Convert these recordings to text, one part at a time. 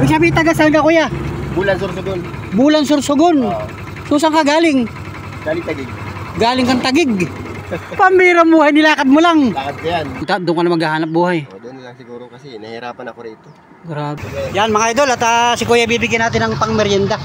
Ibig sabihin taga saan ka kuya? Bulan Sorsogon. Bulan Sorsogon. So saan ka galing? Galing Taguig. Galing kang Taguig. Pambira buhay, nilakad mo lang. Lakad ko yan. Doon ka na maghahanap buhay. O, doon lang siguro kasi nahihirapan ako rito. Grabe. Yan mga idol, at si kuya bibigyan natin ng pang merienda.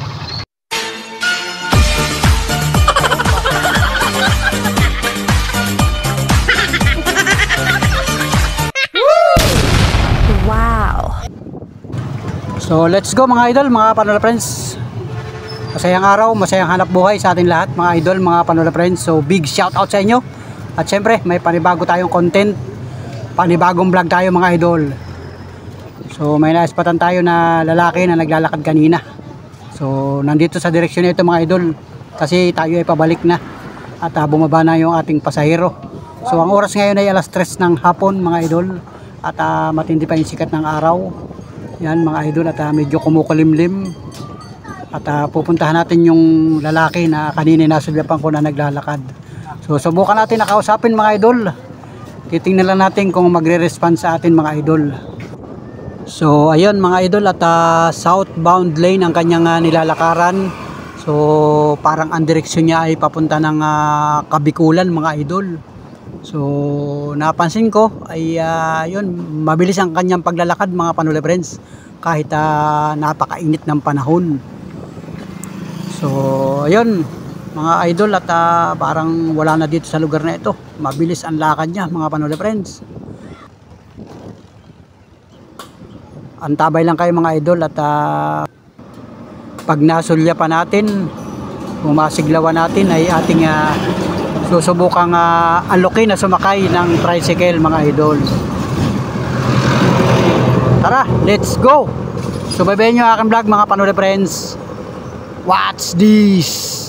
So let's go mga idol, mga Panola Friends. Masayang araw, masayang hanap buhay sa ating lahat mga idol, mga Panola Friends. So big shout out sa inyo. At syempre may panibago tayong content, panibagong vlog tayo mga idol. So may naispatan tayo na lalaki na naglalakad kanina. So nandito sa direksyon nito mga idol, kasi tayo ay pabalik na. At bumaba na yung ating pasahero. So ang oras ngayon ay alas 3 ng hapon mga idol. At matindi pa yung sikat ng araw. Yan mga idol, at medyo kumukulimlim. At pupuntahan natin yung lalaki na kanina nasulyapan ko na naglalakad. So subukan natin nakausapin mga idol. Titingnan lang natin kung magre-respond sa atin mga idol. So ayun mga idol, at southbound lane ang kanyang nilalakaran. So parang ang direksyon niya ay papunta ng Kabikulan mga idol. So napansin ko ay yun, mabilis ang kanyang paglalakad mga Panola Friends, kahit napakainit ng panahon. So ayun mga idol, at parang wala na dito sa lugar na ito. Mabilis ang lakad niya mga Panola Friends. Antabay lang kayo mga idol, at pag nasulya pa natin, umasiglawan natin, ay ating susubukang alokin na sumakay ng tricycle mga idol. Tara, let's go! Subaybayan nyo aking vlog mga Panola Friends. Watch this!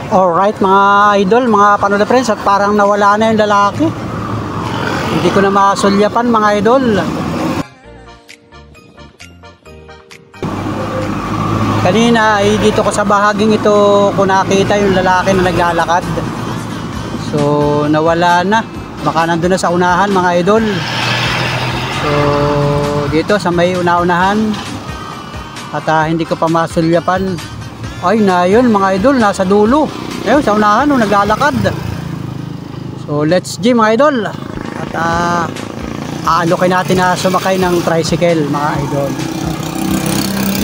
Alright mga idol, mga Panola Friends, at parang nawala na yung lalaki. Hindi ko na masulyapan mga idol. Kanina ay dito ko sa bahaging ito ko nakita yung lalaki na naglalakad. So nawala na, baka nandun na sa unahan mga idol. So dito sa may una-unahan, at hindi ko pa masulyapan. Ay na yun mga idol, nasa dulo. Ayun sa unahan naglalakad. So let's G mga idol. At aalokin natin na sumakay ng tricycle mga idol.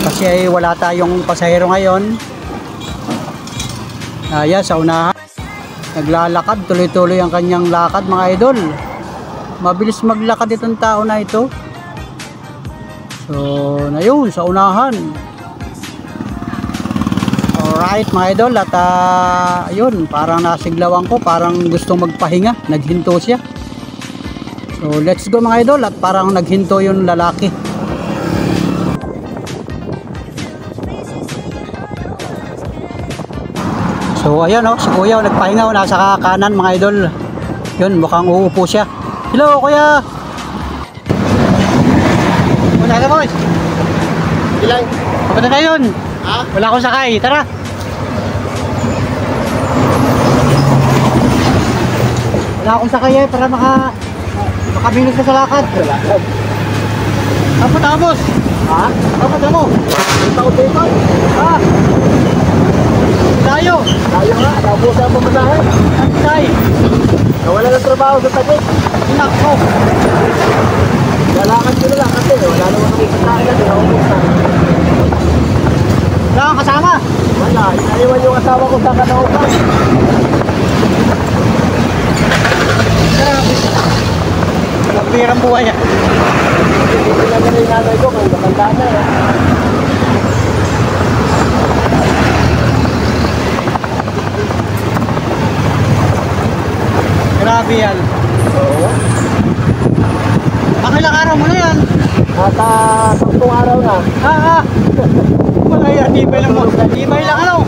Kasi ay wala tayong pasahero ngayon. Ayan sa unahan, naglalakad, tuloy-tuloy ang kanyang lakad mga idol. Mabilis maglakad itong tao na ito. So na yun sa unahan. Alright mga idol, at yun, parang nasiglawan ko, parang gustong magpahinga, naghinto siya. So let's go mga idol, at parang naghinto yung lalaki. So ayan si kuya nagpahinga, nasa kanan mga idol. Yun, mukhang uupo siya. Hello kuya! Wala ka boys? Ilang? Papunta na yun. Ha? Wala akong sakay, tara. Wala akong sakay para makabinig ka sa lakad. Tapos tapos. Ha? Tapos mo. Ikaw dito? Ha? Tayo. Tayo nga, tapos ang pamasahe. Antay. Nawala ng trabaho sa Taguig. Inako. Lalakad ko na lang kasi wala naman kami kasama. Wala kang kasama. Wala, inaiwan yung asawa ko sa Kanaupan. Napirang buhay yan. Hindi na nila yung nanay ko kung matanda na eh. Grabe yan. Oo. Ilang araw mo na yan? Nasa 10 araw na. Wala yan, tibay lang mo. Tibay lang ano?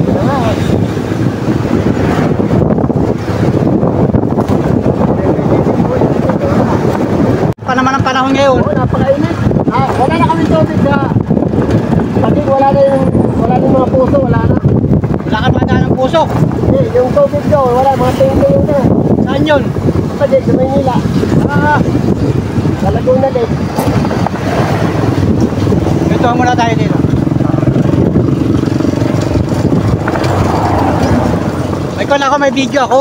Pa naman ang panahon ngayon. Oo, napakainit. Wala na kami tubig na. Kasi wala na yung Otso. Yung tubig daw, wala, mga tingin na. Saan yun? Sa Maynila. Sa Laguna din. Ito muna tayo dito. May video ako.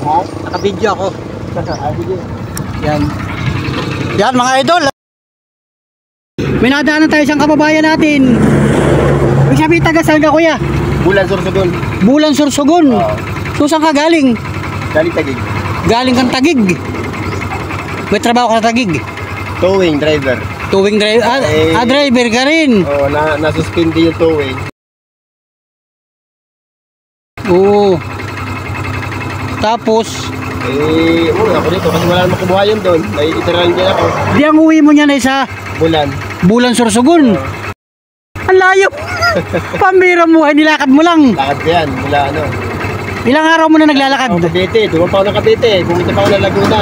Ha? Naka-video ako. Sige. Yan. Yan mga idol. May nadaanan tayo siyang kababayan natin. Ibig sabihin taga saan ka kuya? Bulan Sorsogon. Bulan Sorsogon. So saan ka galing? Galing Taguig. Galing kang Taguig. May trabaho ka sa Taguig. Towing driver. Towing driver. Driver ka rin. Oo, nasuspindi yung towing. Oo. Tapos Ako dito kasi wala namang kabuhayan doon. May itirahan din ako. di ang uwi mo niya na isa Bulan. Bulan Sorsogon. Ang layo. Pambira mo, nilakad mo lang. Lakad ko yan. Mula ano. Ilang araw mo na naglalakad? Cavite. Tumapa ako ng Cavite. Bumita pa ako ng Laguna.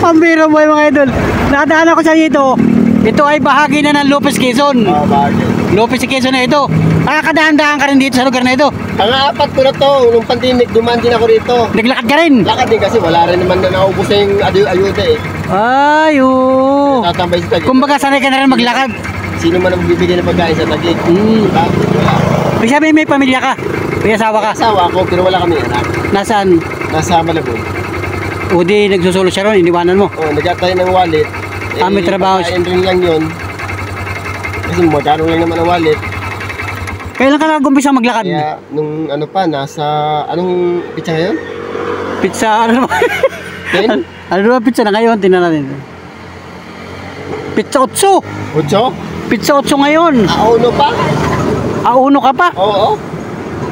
Pambira mo mga idol. Nadaan ako sa dito. Ito ay bahagi na ng Lopez Quezon. Bagay. Lopez Quezon na ito. Nakakadahan-dahan ka rin dito sa lugar na ito. Pang-apat ko na to. Nung pandemic, dumaan din ako rito. Naglakad ka rin. Lakad din kasi wala rin naman na naubos na yung ayuda eh. Ay, oo. Tatambay sa Taguig. Kumbaga sanay ka na rin maglakad. Sino man ang bibigyan ng pagkain sa Taguig? Diba? Wala. Ibig sabihin may pamilya ka. May asawa ka. Asawa ko pero wala kami anak. Nasaan? Nasa Malabon. O di nagsusulo siya ron, iniwanan mo. Nagkatay ng wallet. May trabaho siya. Pagkain rin lang yun. Kasi magkano lang naman ang wallet. Kailan ka nag-umpisa maglakad? Kaya nung ano pa, nasa, anong pizza ngayon? Pizza, ano ba? 10? Ano ba pizza na ngayon? Tingnan natin. Pizza 8. 8? Pizza 8 ngayon. Uno pa? Uno ka pa? Oo.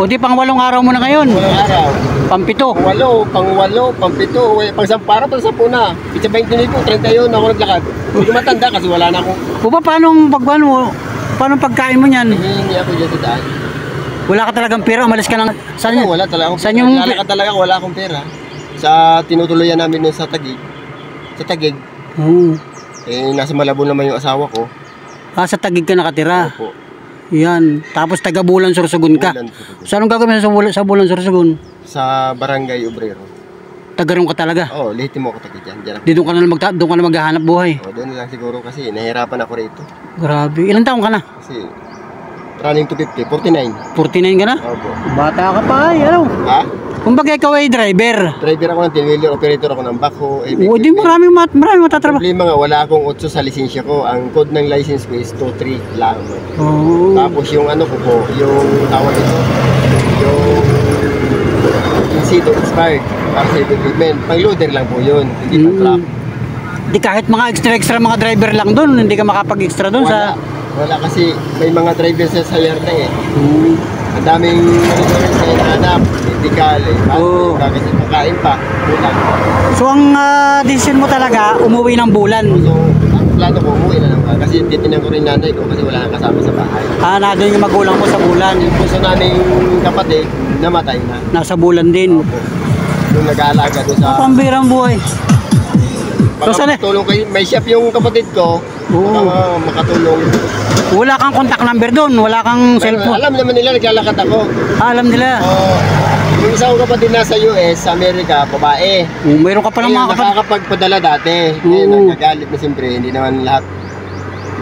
O di pang 8 araw mo na ngayon. Walang araw. Pang 7. Pang-8, pang-7, pang-10 para sa puna. Pizza 20 po, 30 yun ako naglakad. Hindi ko matanda kasi wala na akong, O ba paano pagkain mo niyan? hindi ako dyan sa daan. Wala ka talagang pera, umalis ka lang. Saan Ano, wala talaga akong Saan yung naglalakad talaga, wala akong pera. Sa tinutuluyan namin nun sa Taguig. Sa Taguig, nasa Malabon naman yung asawa ko. Sa Taguig ka nakatira. Opo. Yan. Tapos taga Bulan Sorsogon ka. Bulan Sorsogon. So anong gagawin sa Bulan Sorsogon? Sa Barangay Obrero. Taga ron ka talaga. Oo, lihitin mo ako Taguig dyan. Dyan ako. Di doon ka na maghahanap buhay. Doon na lang siguro kasi nahihirapan ako rito. Grabe. Ilang taong ka na? Kasi running to 50, 49. 49 ka na? Opo. Bata ka pa ay. Ano? Ha? Kumbaga ikaw ay driver. Driver ako ng tinwheeler, operator ako ng backhoe. O di marami matatrabaho. Problema nga, wala akong 8 sa lisensya ko. Ang code ng license ko is 23 lang. Oo. Tapos yung ano ko po, yung tawag ito, yung Insido expired para sa equipment. Pang-loader lang po yun, hindi pang truck. Di kahit mga extra mga driver lang doon, hindi ka makapag-extra doon sa... Wala kasi may mga driver sa yarda eh. Ang daming monitoring sa hinahanap, medical eh. Oo. Kasi pagkain pa, bulan. So ang decision mo talaga, umuwi ng Bulan. So, ang plano ko, umuwi na lang kasi titinan ko rin nanay ko kasi wala nang kasama sa bahay. Nandun yung magulang mo sa Bulan. Yung puso naming kapatid, namatay na. Nasa Bulan din. Opo. Yung nag-aalaga doon sa... Pambirang buhay. So, Baka makatulong kayo. May shop yung kapatid ko. Baka makatulong. Wala kang contact number doon, wala kang cellphone. Alam naman nila, naglalakad ako. Alam nila. Yung isa kong kapatid nasa US, sa Amerika, babae. Mayroon ka pa ng mga kapatid. Nakakapagpadala dati. Ngayon, nagkagalit na siyempre. Hindi naman lahat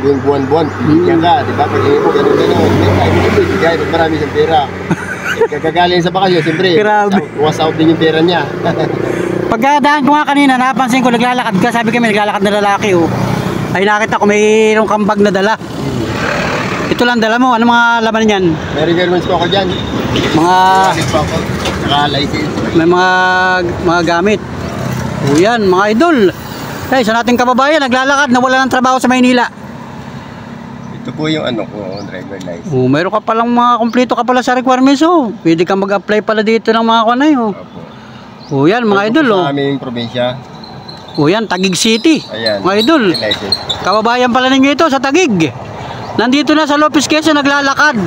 yung buwan-buwan. Bigyan ka, di ba? Pag hindi mo gano'n-gano'n. May time, hindi mo ibigay. Marami siyang pera. Kagagaling sa bakasyon, siyempre. Grabe. Was out din yung pera niya. Pagkadaan ko nga kanina, napansin ko naglalakad ka. Sabi kami naglalakad na lalaki. Ay nakita ko mayroong kang bag na dala. Ito lang dala mo. Ano mga laman niyan? May requirements ko ako dyan. Mga... Saka license. May mga gamit. O yan, mga idol. Ay, sa nating kababayan, naglalakad, nawala ng trabaho sa Maynila. Ito po yung ano ko, driver license. Mayroon ka palang mga kumpleto ka pala sa requirements. Pwede kang mag-apply pala dito ng mga kanay. O yan, mga idol. Sa aming probinsya. O yan, Taguig City. Ayan. Mga idol. License. Kababayan pala ninyo ito sa Taguig. Nandito na sa Lopez Quezon, naglalakad.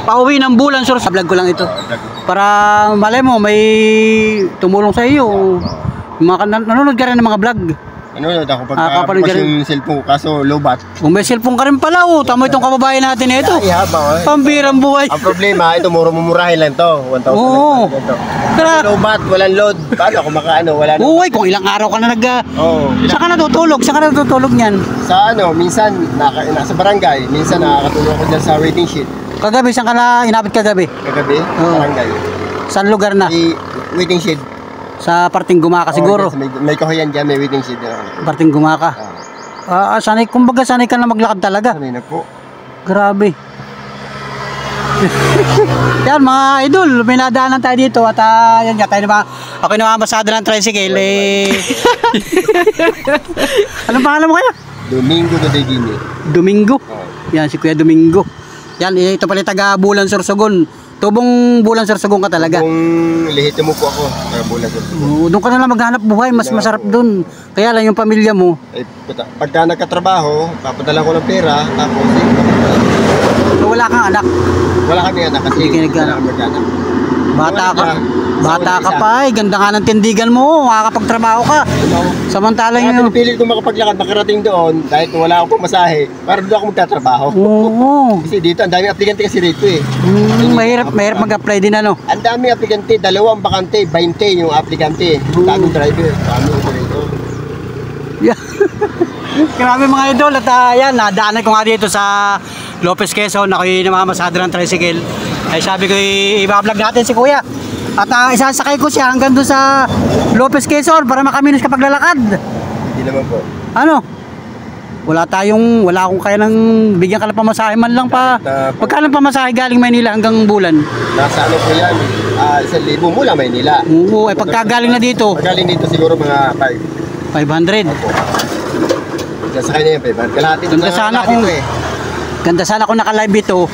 Pauwi ng Bulan Sorsogon. Sa vlog ko lang ito. Para malay mo, may tumulong sa iyo. Nanonood ka rin ng mga vlog. Nanonood ako Kapanood ka pagka rin? yung cellphone ko, kaso lobat. Kung may cellphone ka rin pala, tama itong kababayan natin ito. Ay, habang Pambirang buhay. Ang problema, ito mumurahin lang to. 1,000 Oo. lang ito. Kaya, Lobat, walang load. Paano ako makaano? Wala na. uy, kung ilang araw ka na Oo. Saan ka natutulog? Saan ka natutulog niyan? Sa minsan, nasa barangay. Minsan nakakatulong ako dyan sa waiting sheet. Kagabi, saan ka na inabot kagabi? Kagabi, Oo. barangay. Saan lugar na? Waiting sheet. Sa parting Gumaka siguro. Oh, yes, may kahoyan dyan, may waiting sheet dyan. Parting Gumaka. Sanay, kumbaga sanay ka na maglakad talaga. Sanay na po. Grabe. Yan mga idol, may nadaanan tayo dito at yan nga tayo naman. Ako yung namamasada ng tricycle Anong pangalan mo kaya? Domingo Godegini. Domingo. Oh. Yan si Kuya Domingo. Yan ito pala taga Bulan Sorsogon. Tubong Bulan Sorsogon ka talaga. Kung lihito mo po ako, bulan ko. Doon ka na lang maghanap buhay, mas masarap doon. Kaya lang yung pamilya mo. Pagka nagkatrabaho, papadala ko ng pera, tapos Wala kang anak. wala kami anak kasi Hindi kayo nagkaanak. wala kami magkaanak. Bata ka. Wala na. Bata Sa ka isa. pa ganda nga ng tindigan mo, makakapagtrabaho ka. Samantalang Kaya yun. pinipilit ko makapaglakad, makarating doon, dahil kung wala akong pamasahe, para doon ako magtatrabaho. Oo. Kasi dito, ang daming aplikante kasi rito eh. Mahirap mag-apply din ano. Ang daming aplikante, 2 ang bakante, 20 yung aplikante. Daming driver, daming operator. Yeah. Grabe mga idol at yan, nadaanan ko nga dito sa Lopez Quezon. Ako yung namamasada ng tricycle. Ay sabi ko i-vlog natin si Kuya. At isasakay ko siya hanggang doon sa Lopez Quezon para makaminos kapag lalakad. Hindi naman po. Ano? Wala akong kaya ng bigyan ka ng pamasahe man lang pa. Pagkano pamasahe galing Maynila hanggang Bulan? Nasa ano po yan, 1,000 mula Maynila. Oo, ay pagkagaling na dito, Pagaling dito siguro mga 5. 500. Sasakay na yan, 500. Kalahati Ganda sana kung Ganda sana kung naka-live ito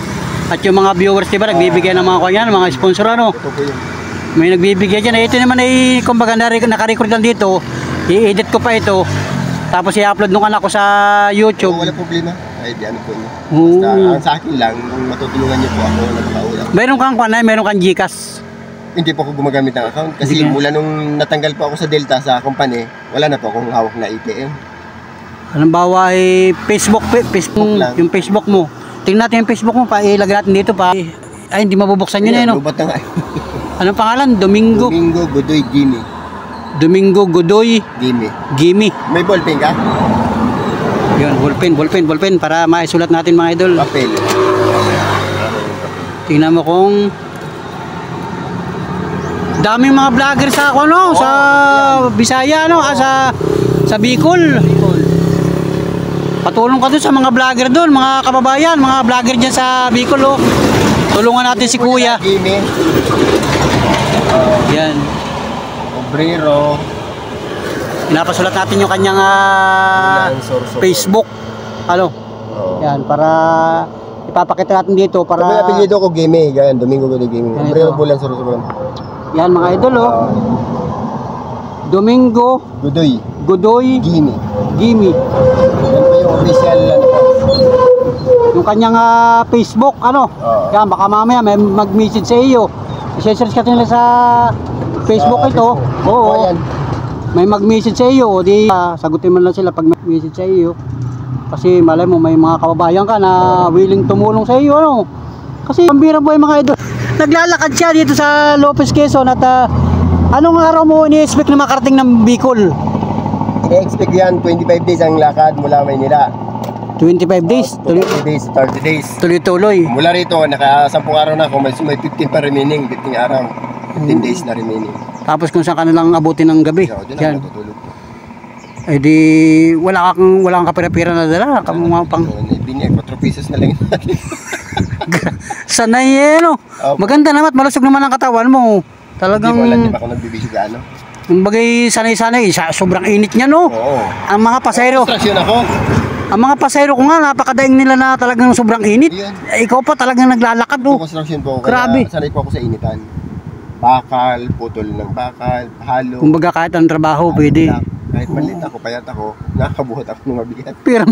at yung mga viewers diba nagbibigay ng mga kanyan, mga sponsor ano. Ito po yun. May nagbibigay diyan. Ito naman ay kumbaga naka-record lang dito. I-edit ko pa ito. Tapos i-upload nung anak ko sa YouTube. Wala problema. Ay, di ano po yun. Oo. Basta, ang sa akin lang, kung matutulungan niyo po ako, nagpaulang. Meron kang Gcash. Hindi po ako gumagamit ng account. Kasi Hindi ka? mula nung natanggal po ako sa Delta sa company, wala na po akong hawak na ATM. Halimbawa ay Facebook lang. yung Facebook mo. Tingnan natin yung Facebook mo pa ilagay natin dito pa. Ay hindi mabubuksan yun no. Lubat na nga. Anong pangalan? Domingo Godoy Gini. Domingo Godoy Gini. Gimi. May ballpen ka? Yun, ballpen para maisulat natin mga idol. Papel. Tingnan mo kung daming mga vlogger sa ako no, sa Bisaya no, sa Bicol. Patulong ka dun sa mga vlogger dun, mga kababayan, mga vlogger dyan sa Bicol oh. Tulungan natin si Kuya. Gini. Yan. Obrero. Pinapasulat natin yung kanyang Facebook. Ano? Yan, para ipapakita natin dito para May apelyido ko Gimi, ganyan, Domingo Godoy Gimi. Ganito. Obrero Bulan Sorsogon. yan mga idol oh. Domingo Godoy Godoy Gini. Gimi. Yan po yung official ano po. Yung kanyang Facebook ano. Oo. Yan, baka mamaya may mag-message sa iyo. I-search ka nila sa Facebook ito. Oo. Yan. May mag-message sa iyo, o di sagutin mo lang sila pag may message sa iyo. Kasi malay mo may mga kababayan ka na willing tumulong sa iyo ano. Kasi pambira buhay mga idol. Naglalakad siya dito sa Lopez Quezon at anong araw mo ini-expect na makarating ng Bicol? I-expect yan, 25 days ang lakad mula Maynila. 25 days, 20 days, 30 days. tuloy-tuloy. Mula rito, naka 10 araw na ako, may 15 pa remaining, 15 araw. 15 days na remaining. Tapos kung saan ka na lang abutin ng gabi. So, doon Yan. ako natutulog. Eh di wala kang kapira-pira na dala, mga pang Binyag, 4 pesos na lang natin. sanay eh no. Opo. Maganda naman, malusog naman ang katawan mo. Talagang Hindi ko alam, di ba ako nagbibisyo gaano? yung bagay sanay-sanay, sobrang init niya no. Oo. Ang mga pasahero, Construction ako. ang mga pasahero ko nga napakadaing nila na talagang sobrang init. Yun. Eh, ikaw pa talagang naglalakad Po oh. construction po. Grabe. Kaya sanay po ako sa initan. Bakal, putol ng bakal, halo. Kumbaga kahit ang trabaho pwede. Kahit maliit ako, payat ako, nakakabuhat ako ng mabigat. Pero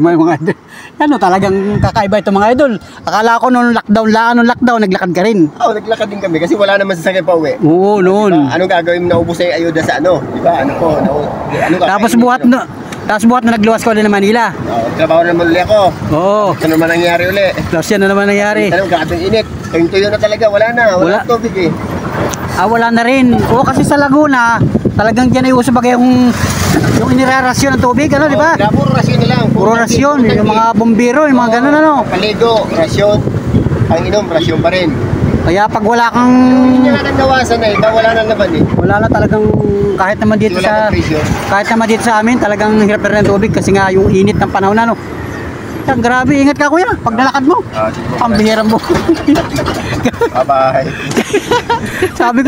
may mga idol. Ano talagang kakaiba ito mga idol. Akala ko nung lockdown, naglakad ka rin. Oo, naglakad din kami kasi wala naman sasakyan pa uwi. Oo, noon. Diba? Anong gagawin mo? Naubos na yung ayuda sa ano? Diba? Ano po? Tapos buhat na nagluwas ko ulit ng Manila. Trabaho na naman ulit ako. Oo. Ano naman nangyari ulit? Tapos yan na naman nangyari. Ano, kakatong init. Tuyo na talaga, wala na. Wala tubig eh. Wala na rin. Oo, kasi sa Laguna, talagang dyan ay uso bagay yung inirarasyon ng tubig, ano, di ba? Puro rasyon na lang. Puro rasyon, yung mga bombero, yung mga ganun, ano. Paligo, rasyon. Ang inom, rasyon pa rin. Kaya pag wala kang... Hindi na nagawasan na eh, wala na naman eh. Wala na talagang kahit naman dito sa amin, talagang hirap na rin ang tubig kasi nga yung init ng panahon na, no. Ang grabe, ingat ka kuya, pag nalakad mo. Ang bihira mo. Bye-bye. Sabi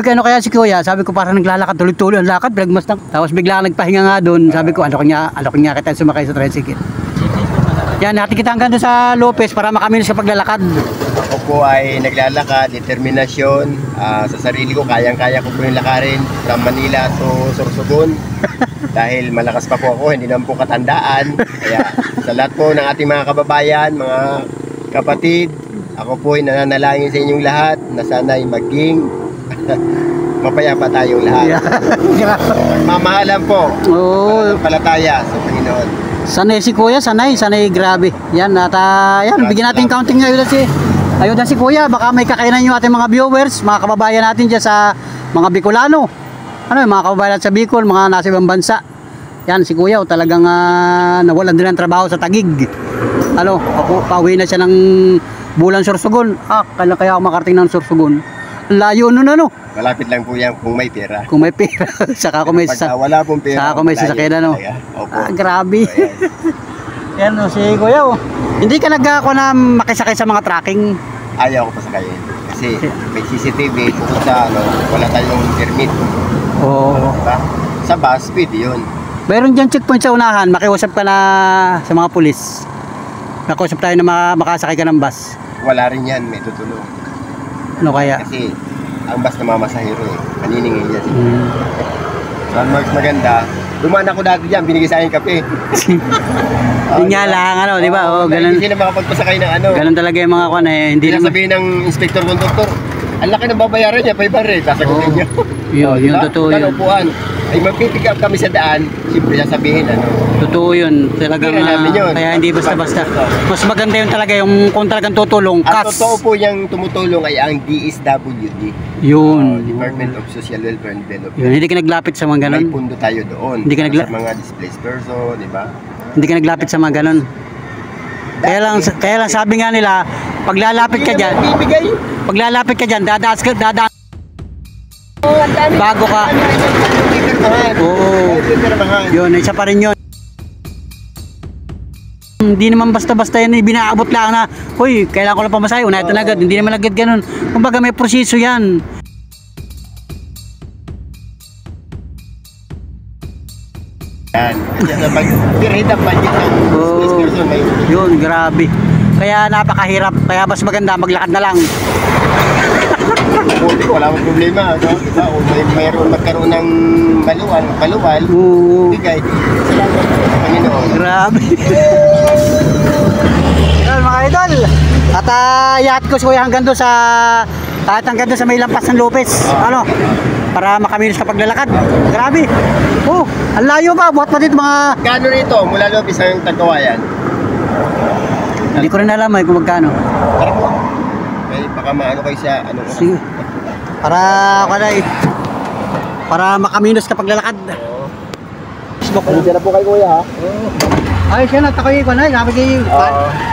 ko ano kaya si kuya, sabi ko parang naglalakad tuloy-tuloy ang lakad, pinagmasdan. Tapos bigla nagpahinga nga doon, sabi ko ano kanya kita sumakay sa tricycle. Yan, natin kita hanggang doon sa Lopez para makamilis sa paglalakad. Ako po ay naglalakad, determinasyon. Sa sarili ko, kayang-kaya ko po yung lakarin from Manila to Sorsogon. Dahil malakas pa po ako, hindi naman po katandaan. Kaya sa lahat po ng ating mga kababayan, mga kapatid, ako po ay nananalangin sa inyong lahat na sana'y maging mapayapa tayong lahat. Mamahalan po. Oo. Palataya sa Panginoon. Sanay si kuya, sanay grabe. Yan, at yan, bigyan natin counting ayuda si kuya. Baka may kakainan yung ating mga viewers, mga kababayan natin dyan sa mga Bicolano. Ano yung mga kababayan natin sa Bicol, mga nasa ibang bansa. Yan, si kuya, talagang nawalan din ng trabaho sa Tagig. Ano, pauwi na siya ng Bulan Sorsogon. Kaya ako makarating ng Sorsogon. Layo nun ano. Malapit lang po yan kung may pera. Kung may pera. Saka kung may wala pong pera. Saka kung may sasakyan ano. Opo. Grabe. Yan o, si kuya o. Hindi ka nagkako na makisakay sa mga tracking? Ayaw ko pa sakayin. Kasi may CCTV sa wala tayong permit. Oo. Diba? Sa bus, pwede yun. Meron dyan checkpoint sa unahan, makiusap ka na sa mga pulis. Nakiusap tayo na makasakay ka ng bus. Wala rin yan, may tutulong. Ano kaya? Kasi ang bus na mamasahero eh, maniningil yan. So, Marks maganda. Dumaan ako dati dyan, binigay sa akin kape. Yun nga lang, ano, di ba? Hindi sila makapagpasakay ng ano. Ganun talaga yung mga kwan eh. Hindi naman sabihin ng inspector kung doktor, ang laki ng babayaran niya, 500, sasagutin niya. Yun, totoo yun. Upuan. Ay mag-pick up kami sa daan, siyempre sasabihin ano. Totoo yun, talagang kaya hindi basta-basta. Mas maganda yun talaga yung kung talagang tutulong. Ang totoo po yung tumutulong ay ang DSWD. Yun. Department of Social Welfare and Development. Yun, hindi ka naglapit sa mga ganun. May pundo tayo doon. Hindi ka sa mga displaced person, di ba? Hindi ka naglapit sa mga ganun. Kaya lang sabi nga nila, paglalapit ka diyan, dadaan bago ka. Oo. Yun, isa pa rin yun. Hindi naman basta-basta yan, binaabot lang na, uy, kailangan ko lang pamasahe, unahin ito na agad. Hindi naman agad ganun. Kumbaga may proseso yan. Yan. Pirhit ang budget ng displaced person. Yun, grabe. Kaya napakahirap. Kaya mas maganda, maglakad na lang. Buti ko, wala mong problema. No? Diba? O mayroon magkaroon ng baluwal. Bigay. Salamat sa Panginoon. Grabe. Yan mga idol. At yacht ko si kuya hanggang doon sa may lampas ng Lopez. Ano? Para makamilis ka paglalakad. Grabe. Ang layo ba? Buhat pa dito mga... Kano rito? Mula Lopez hanggang Tagkawayan? Hindi ko rin alam kung magkano. Tara po. May baka maano kayo sa ano. Sige. Para makaminos ka paglalakad. Diyan na po kay kuya ha. Ay, siya na takoy ko na. Sabi kayo,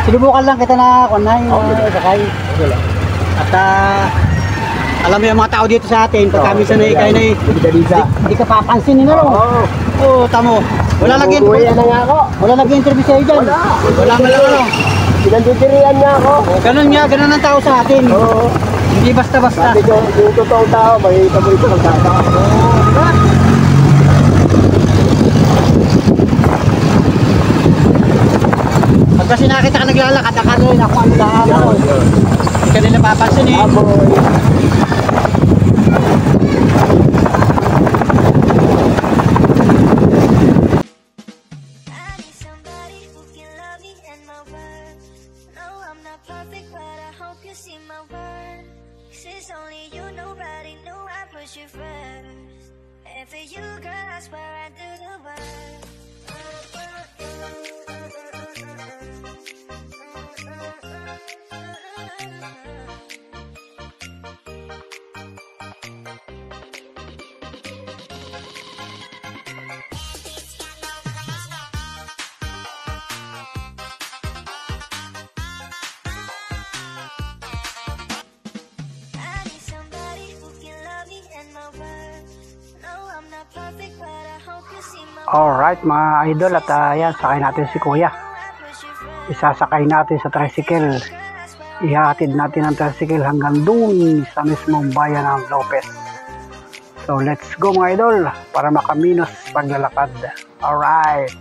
sinubukan lang kita na kunay. Sakay. At alam mo yung mga tao dito sa atin, pag kami sanay kayo na hindi ka papansin nila. Oo, tamo. Wala lagi interview sa'yo dyan. Wala man lang ano. Pinandutirian niya ako. Ganun ang tao sa atin. Hindi basta-basta. Sabi ko, yung totoong tao, may paborito magkakao. Diba? Pag kasi nakita ka naglalakad, akala rin ako ano lang ako. Hindi ka nila papansin eh. not perfect, but I hope you see my worth. 'Cause it's only you, nobody knew I put you first. And for you, girl, I swear I do the work. Alright mga idol, at ayan, sakay natin si kuya. Isasakay natin sa tricycle. Ihatid natin ang tricycle hanggang dun sa mismong bayan ng Lopez. So let's go mga idol, para makaminos paglalakad. Alright.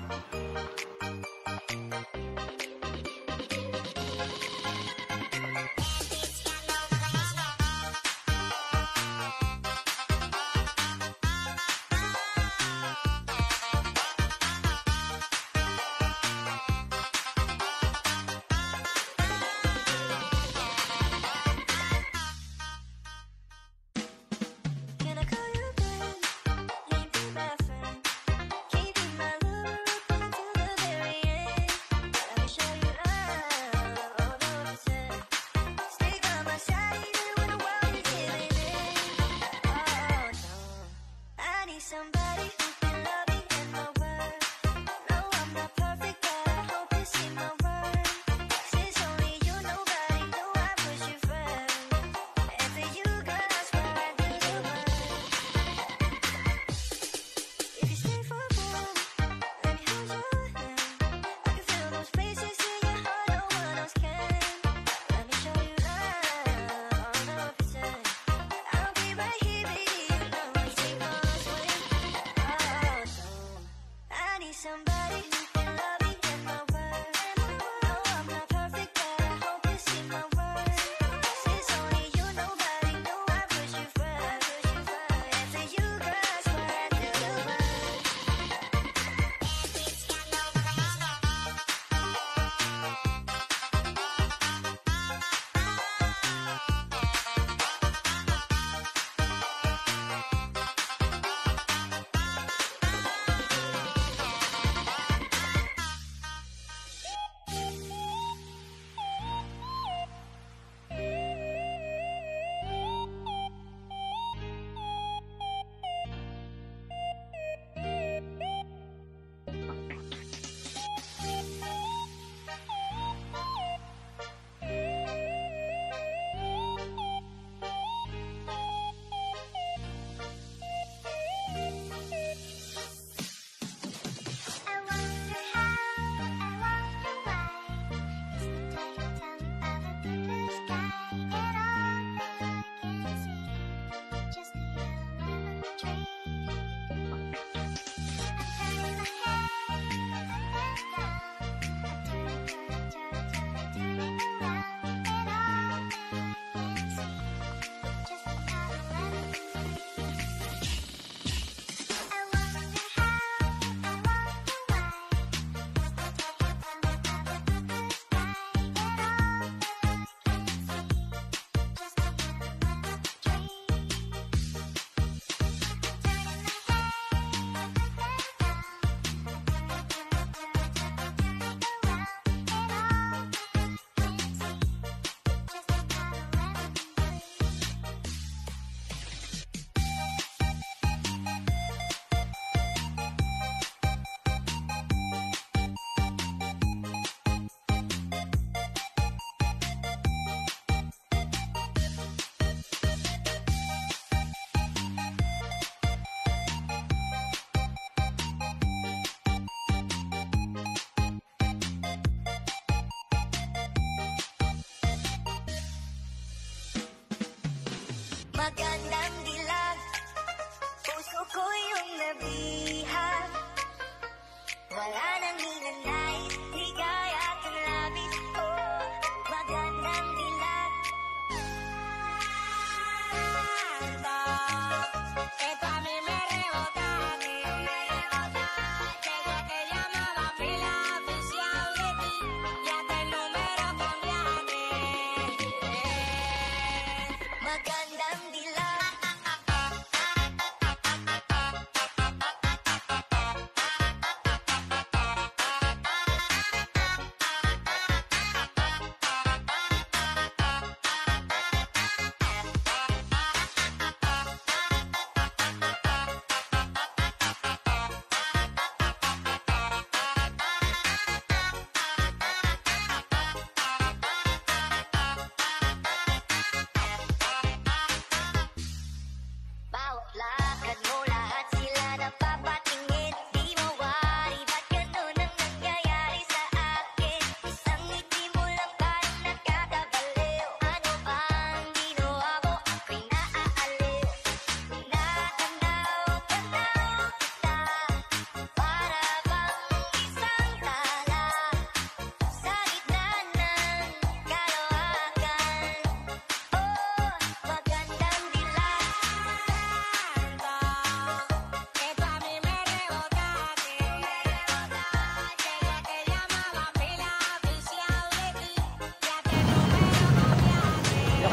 Somebody who can love me in my world. No, I'm not perfect, but I hope you see my worth. 'Cause it's only you, nobody knew I put you first. And for you, girl, I swear I do the work. If you stay for a moment, let me hold your hand. I can feel those places in your heart no one else can. Let me show you love, I'll never pretend. I'll be right here, baby, you know I take all this way. I need somebody who can love me in my world. No, I'm not perfect, but I hope you see my worth. 'Cause it's only you, nobody knew I put you first. And for you, girl, I swear I do the work. Magandang dilag, puso ko yung nabihag. Wala nang ninanais, ligaya kang labis ko. Magandang dilag. Esto a mí me rebota, desde que llamaba a mí la oficial de ti. Ya te el número cambiaste.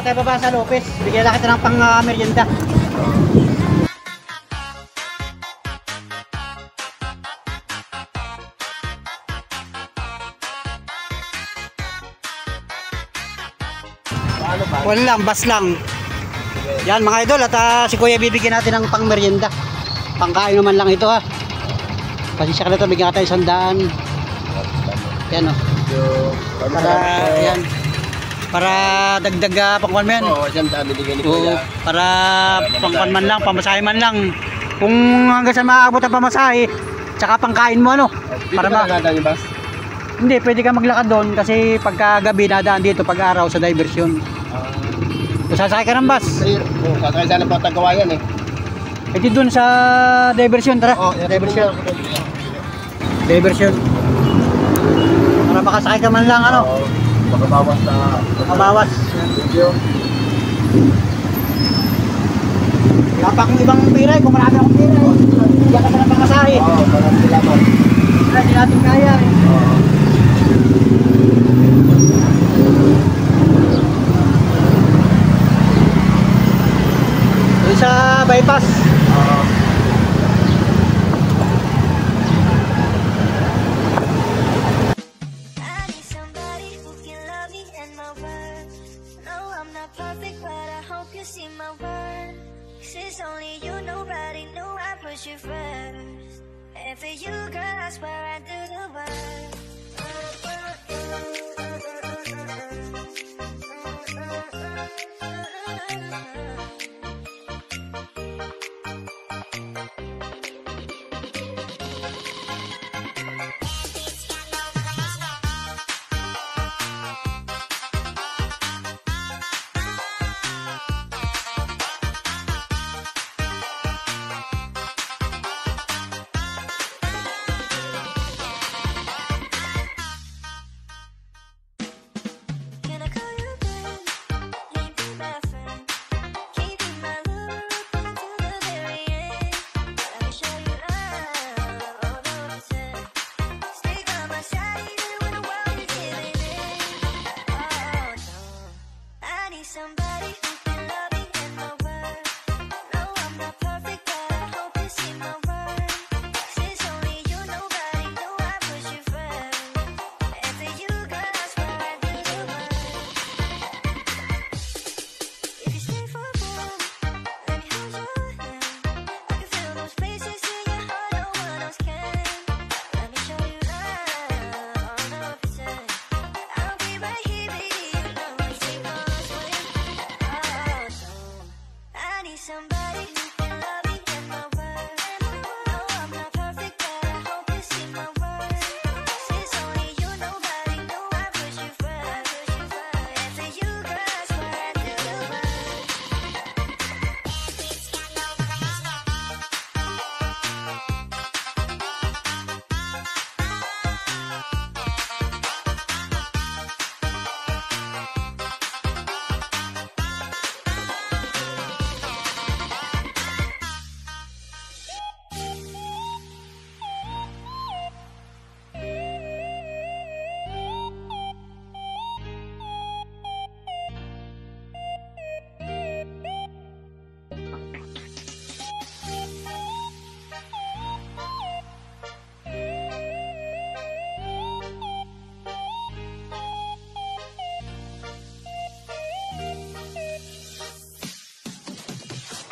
tayo baba sa Lopez. Bigyan lang kita ng pang merienda. Paano ba? Wala lang, bas lang. Yan mga idol, at si Kuya bibigyan natin ng pang merienda. Pangkain naman lang ito ha. Pasensya ka na ito, bigyan ka tayo 100. Yan o. Para, yan. Para dagdag pangkuhan mo yan. Oo, siyang dami bigyan ni Oo, Kuya. para pangkuhan man lang, pamasahe man lang. Kung hanggang sa maaabot ang pamasahe, tsaka pangkain mo ano. Para makakadaan yung bus? Hindi, pwede ka maglakad doon kasi pagka gabi nadaan dito, pag araw sa diversion. So, sasakay ka ng bus. Oo, sasakay sana pa Tagawayan eh. E di doon sa diversion, tara. Oo, Diversion. Diversion. Para makasakay ka man lang ano. Oo, makabawas na. Makabawas. Video. Wala pa akong ibang pira, kung marami akong pira. Hindi ka na pamasahe. Oo, parang salamat. Hindi natin kaya eh. Oo. Doon sa bypass. I need somebody who can love me and my worth. No, I'm not perfect, but I hope you see my worth. 'Cause it's only you, nobody knew I put you first. And for you, girl, I swear I do the work. Can I call you babe? Can you be my friend? Can you be my love until the very end? Let me show you love, all the pretend. Stay by my side even when the world is giving in. Oh no, I need somebody who can love me and my worth. No, I'm not perfect, but I hope you see my worth. 'Cause it's only you, nobody knew I put you first. And for you, girl, I swear I do the work. If you stay for a moment, let me hold your hand. I can feel those places in your heart no one else can. Let me show you love, all the pretend. I'll be right here, baby, you know I take on swim. Oh no, I need somebody who can love me and my worth. No, I'm not perfect, but I hope you see my worth. 'Cause it's only you, nobody knew I put you first. And for you, girl, I swear I do the work.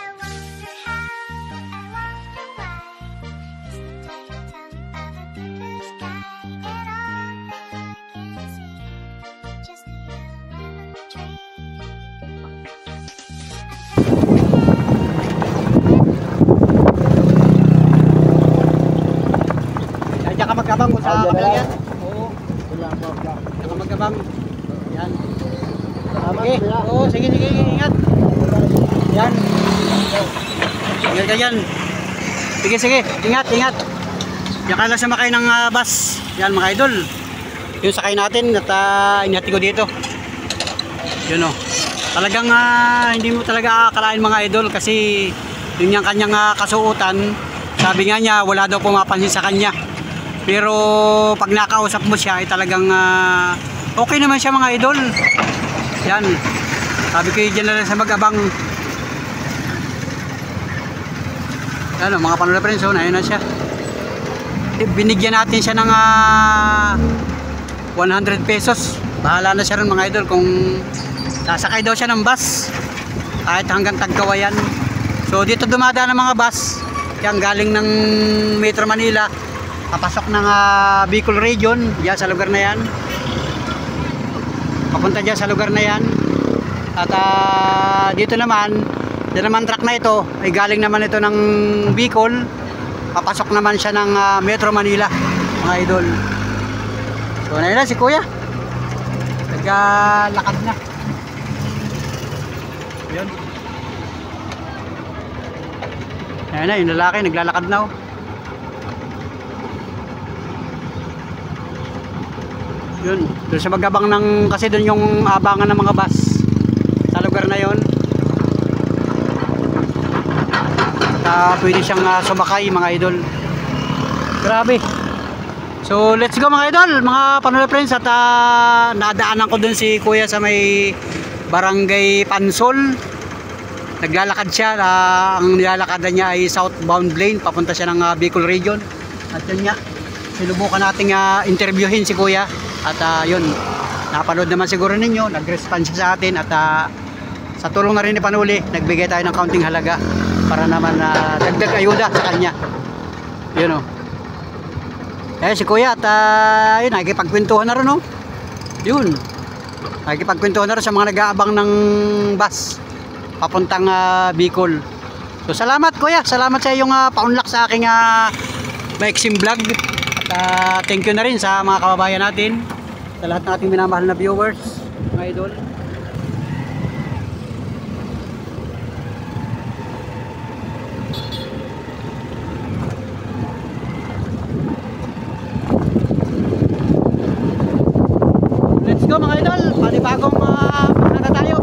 I wonder how, I wonder why. Is the daytime of a blue sky? And all that I can see, just the yellow lemon tree. Diyan ka magkabang kung sa Diyan kabila na. yan. Oo, diyan ka magkabang. Yan. Sige, oo, sige, ingat. Yan. Ingat ka dyan. Sige, ingat. Diyan ka lang sumakay ng bus. Yan mga idol. Yung sakay natin at inhati ko dito. Yun o. Talagang hindi mo talaga akalain mga idol kasi yun yung kanyang kasuotan. Sabi nga niya wala daw pumapansin sa kanya. Pero pag nakausap mo siya ay talagang okay naman siya mga idol. Yan. Sabi ko dyan na lang sa mag-abang. Ano, mga panola friends, oh, ayun na siya. Binigyan natin siya ng 100 pesos. Bahala na siya rin mga idol kung sasakay daw siya ng bus kahit hanggang Tagkawayan. So dito dumadaan ng mga bus yan galing ng Metro Manila papasok ng Bicol Region diyan sa lugar na yan, papunta diyan sa lugar na yan. At dito naman truck na ito ay galing naman ito ng Bicol, papasok naman siya ng Metro Manila mga idol. So na si kuya naglalakad na yun. Ayan na yung lalaki naglalakad na, oh. Yun doon sa magabang ng kasi doon yung abangan ng mga bus sa lugar na yon. Pwede siyang sumakay mga idol. Grabe. So let's go mga idol, mga panola friends. At nadaanan ko dun si kuya sa may Barangay Pansol. Naglalakad siya, ang nilalakadan niya ay southbound lane, papunta siya ng Bicol Region. At yun nga, sinubukan nating interviewin si kuya. At yun, napanood naman siguro ninyo, nag-response sa atin. At sa tulong na rin ni Panuli, nagbigay tayo ng kaunting halaga para naman dagdag ayuda sa kanya. Yun o. Si kuya at yun, nakikipagkwentuhan na rin o. Yun, nakikipagkwentuhan na rin sa mga nag-aabang ng bus papuntang Bicol. So salamat kuya, salamat sa iyong paunlak sa aking maiksing vlog. At thank you na rin sa mga kababayan natin, sa lahat ng ating minamahal na viewers mga idol. Let's go mga idol, panibagong na tayo.